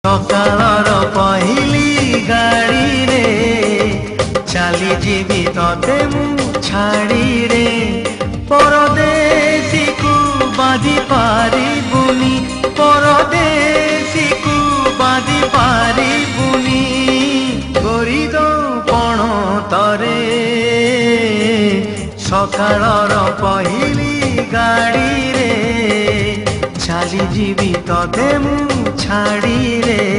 सकाळर पहिली गाड़ी रे चली जीवी तते मु छाड़ी रे परदेसी को बाधी पारिबुनी परदेसी को बाधी पारिबुनी गोरी दो पण तरे सकाळर पहिली गाड़ी रे चली जीवी तते मु छाड़ी रे।